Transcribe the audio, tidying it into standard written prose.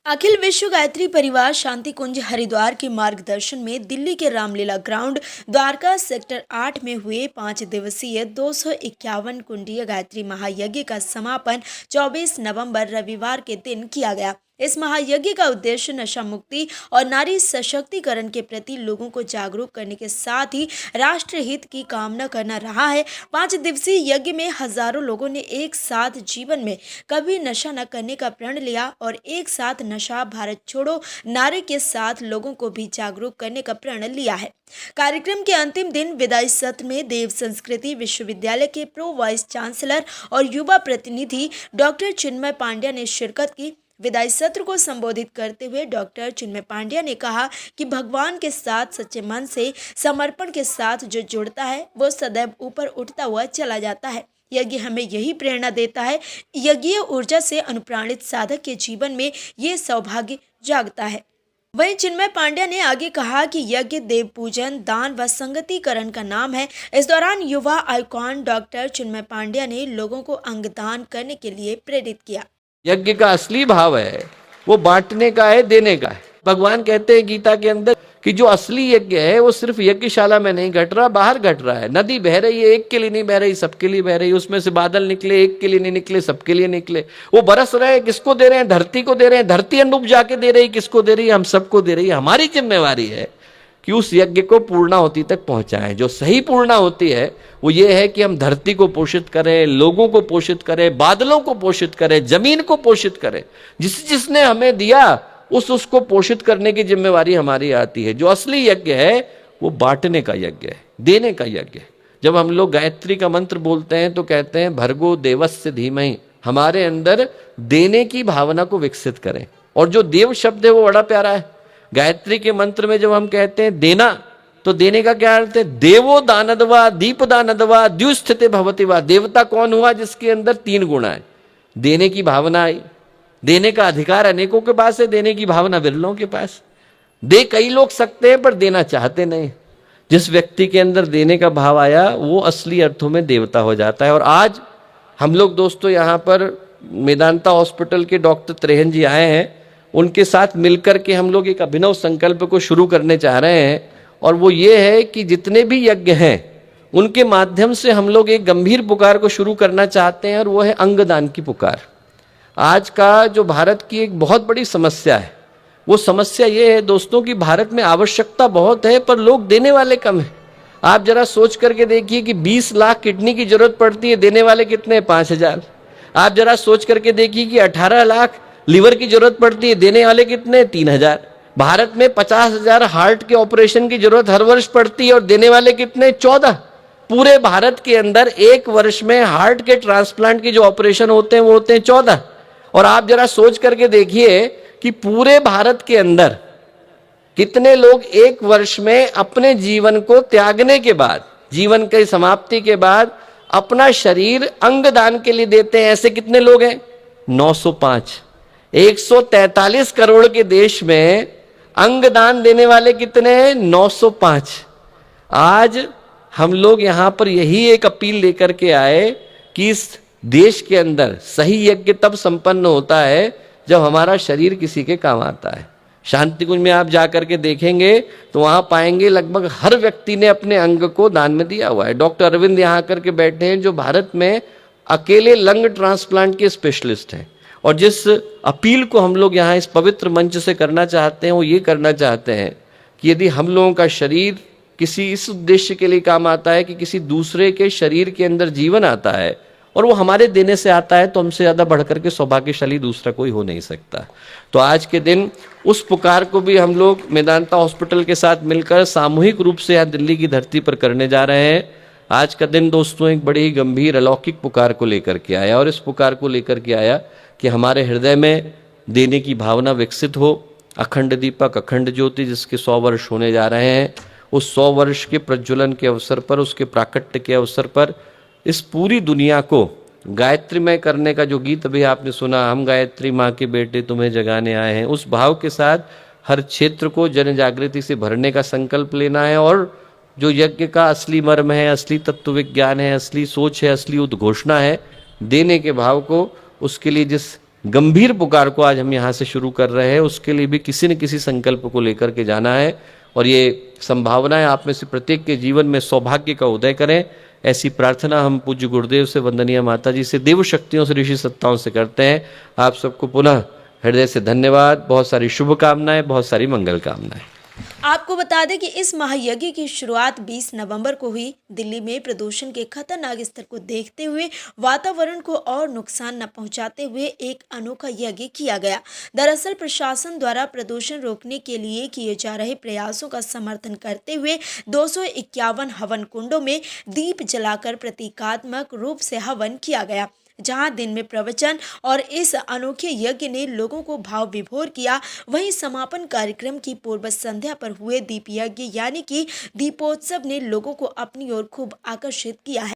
अखिल विश्व गायत्री परिवार शांति कुंज हरिद्वार के मार्गदर्शन में दिल्ली के रामलीला ग्राउंड द्वारका सेक्टर 8 में हुए 5 दिवसीय 251 कुंडीय गायत्री महायज्ञ का समापन 24 नवंबर रविवार के दिन किया गया। इस महायज्ञ का उद्देश्य नशा मुक्ति और नारी सशक्तिकरण के प्रति लोगों को जागरूक करने के साथ ही राष्ट्र हित की कामना करना रहा है। 5 दिवसीय यज्ञ में हजारों लोगों ने एक साथ जीवन में कभी नशा न करने का प्रण लिया और एक साथ नशा भारत छोड़ो नारे के साथ लोगों को भी जागरूक करने का प्रण लिया है। कार्यक्रम के अंतिम दिन विदाई सत्र में देव संस्कृति विश्वविद्यालय के प्रो वाइस चांसलर और युवा प्रतिनिधि डॉक्टर चिन्मय पांड्या ने शिरकत की। विदाई सत्र को संबोधित करते हुए डॉक्टर चिन्मय पांड्या ने कहा कि भगवान के साथ सच्चे मन से समर्पण के साथ जो जुड़ता है वो सदैव ऊपर उठता हुआ चला जाता है। यज्ञ हमें यही प्रेरणा देता है। यज्ञीय ऊर्जा से अनुप्राणित साधक के जीवन में ये सौभाग्य जागता है। वहीं चिन्मय पांड्या ने आगे कहा कि यज्ञ देव पूजन, दान व संगतिकरण का नाम है। इस दौरान युवा आइकॉन डॉक्टर चिन्मय पांड्या ने लोगों को अंगदान करने के लिए प्रेरित किया। यज्ञ का असली भाव है वो बांटने का है, देने का है। भगवान कहते हैं गीता के अंदर कि जो असली यज्ञ है वो सिर्फ यज्ञशाला में नहीं घट रहा, बाहर घट रहा है। नदी बह रही है, एक के लिए नहीं बह रही, सबके लिए बह रही है। उसमें से बादल निकले, एक के लिए नहीं निकले, सबके लिए निकले। वो बरस रहे हैं, किसको दे रहे हैं? धरती को दे रहे हैं। धरती अन्न उपजा के दे रही, किसको दे रही है? हम सबको दे रही है। हमारी जिम्मेवारी है कि उस यज्ञ को पूर्णाहुति तक पहुंचाएं। जो सही पूर्णाहुति है वो ये है कि हम धरती को पोषित करें, लोगों को पोषित करें, बादलों को पोषित करें, जमीन को पोषित करें। जिसने हमें दिया उसको पोषित करने की जिम्मेवारी हमारी आती है। जो असली यज्ञ है वो बांटने का यज्ञ है, देने का यज्ञ है। जब हम लोग गायत्री का मंत्र बोलते हैं तो कहते हैं भर्गो देवस्य धीमहि, हमारे अंदर देने की भावना को विकसित करें। और जो देव शब्द है वो बड़ा प्यारा है। गायत्री के मंत्र में जब हम कहते हैं देना, तो देने का क्या अर्थ है? देवो दानदवा दीप दानदवा द्युस्थिते भवतिवा। देवता कौन हुआ? जिसके अंदर 3 गुण आए। देने की भावना आई। देने का अधिकार अनेकों के पास है, देने की भावना विरलों के पास। दे कई लोग सकते हैं पर देना चाहते नहीं। जिस व्यक्ति के अंदर देने का भाव आया वो असली अर्थों में देवता हो जाता है। और आज हम लोग दोस्तों यहाँ पर मेदांता हॉस्पिटल के डॉक्टर त्रेहन जी आए हैं। उनके साथ मिलकर के हम लोग एक अभिनव संकल्प को शुरू करने चाह रहे हैं। और वो ये है कि जितने भी यज्ञ हैं उनके माध्यम से हम लोग एक गंभीर पुकार को शुरू करना चाहते हैं, और वो है अंगदान की पुकार। आज का जो भारत की एक बहुत बड़ी समस्या है वो समस्या ये है दोस्तों कि भारत में आवश्यकता बहुत है पर लोग देने वाले कम हैं। आप जरा सोच करके देखिए कि 20 लाख किडनी की जरूरत पड़ती है, देने वाले कितने? 5000। आप जरा सोच करके देखिए कि 18 लाख लीवर की जरूरत पड़ती है, देने वाले कितने? 3000। भारत में 50,000 हार्ट के ऑपरेशन की जरूरत हर वर्ष पड़ती है और देने वाले कितने? 14। पूरे भारत के अंदर एक वर्ष में हार्ट के ट्रांसप्लांट के जो ऑपरेशन होते हैं वो होते हैं 14। और आप जरा सोच करके देखिए कि पूरे भारत के अंदर कितने लोग एक वर्ष में अपने जीवन को त्यागने के बाद, जीवन की समाप्ति के बाद अपना शरीर अंगदान के लिए देते हैं। ऐसे कितने लोग हैं? 905। 143 करोड़ के देश में अंगदान देने वाले कितने हैं? 905। आज हम लोग यहां पर यही एक अपील लेकर के आए कि इस देश के अंदर सही यज्ञ तब संपन्न होता है जब हमारा शरीर किसी के काम आता है। शांति कुंज में आप जाकर के देखेंगे तो वहां पाएंगे लगभग हर व्यक्ति ने अपने अंग को दान में दिया हुआ है। डॉक्टर अरविंद यहां करके बैठे हैं जो भारत में अकेले लंग ट्रांसप्लांट के स्पेशलिस्ट हैं। और जिस अपील को हम लोग यहाँ इस पवित्र मंच से करना चाहते हैं वो ये करना चाहते हैं कि यदि हम लोगों का शरीर किसी इस उद्देश्य के लिए काम आता है कि किसी दूसरे के शरीर के अंदर जीवन आता है और वो हमारे देने से आता है, तो हमसे ज्यादा बढ़कर के सौभाग्यशाली दूसरा कोई हो नहीं सकता। तो आज के दिन उस पुकार को भी हम लोग मेदांता हॉस्पिटल के साथ मिलकर सामूहिक रूप से यहाँ दिल्ली की धरती पर करने जा रहे हैं। आज का दिन दोस्तों एक बड़ी ही गंभीर अलौकिक पुकार को लेकर के आया, और इस पुकार को लेकर के आया कि हमारे हृदय में देने की भावना विकसित हो। अखंड दीपक अखंड ज्योति जिसके 100 वर्ष होने जा रहे हैं, उस 100 वर्ष के प्रज्वलन के अवसर पर, उसके प्राकट्य के अवसर पर इस पूरी दुनिया को गायत्रीमय करने का जो गीत अभी आपने सुना, हम गायत्री माँ के बेटे तुम्हें जगाने आए हैं, उस भाव के साथ हर क्षेत्र को जन जागृति से भरने का संकल्प लेना है। और जो यज्ञ का असली मर्म है, असली तत्व विज्ञान है, असली सोच है, असली उद्घोषणा है, देने के भाव को, उसके लिए जिस गंभीर पुकार को आज हम यहाँ से शुरू कर रहे हैं, उसके लिए भी किसी न किसी संकल्प को लेकर के जाना है और ये संभावनाएं आप में से प्रत्येक के जीवन में सौभाग्य का उदय करें, ऐसी प्रार्थना हम पूज्य गुरुदेव से, वंदनीय माता जी से, देव शक्तियों से, ऋषि सत्ताओं से करते हैं। आप सबको पुनः हृदय से धन्यवाद, बहुत सारी शुभकामनाएं, बहुत सारी मंगल कामनाएं। आपको बता दें कि इस महायज्ञ की शुरुआत 20 नवंबर को हुई। दिल्ली में प्रदूषण के खतरनाक स्तर को देखते हुए वातावरण को और नुकसान न पहुंचाते हुए एक अनोखा यज्ञ किया गया। दरअसल प्रशासन द्वारा प्रदूषण रोकने के लिए किए जा रहे प्रयासों का समर्थन करते हुए 251 हवन कुंडों में दीप जलाकर प्रतीकात्मक रूप से हवन किया गया, जहां दिन में प्रवचन और इस अनोखे यज्ञ ने लोगों को भाव विभोर किया। वहीं समापन कार्यक्रम की पूर्व संध्या पर हुए दीप यज्ञ यानी कि दीपोत्सव ने लोगों को अपनी ओर खूब आकर्षित किया है।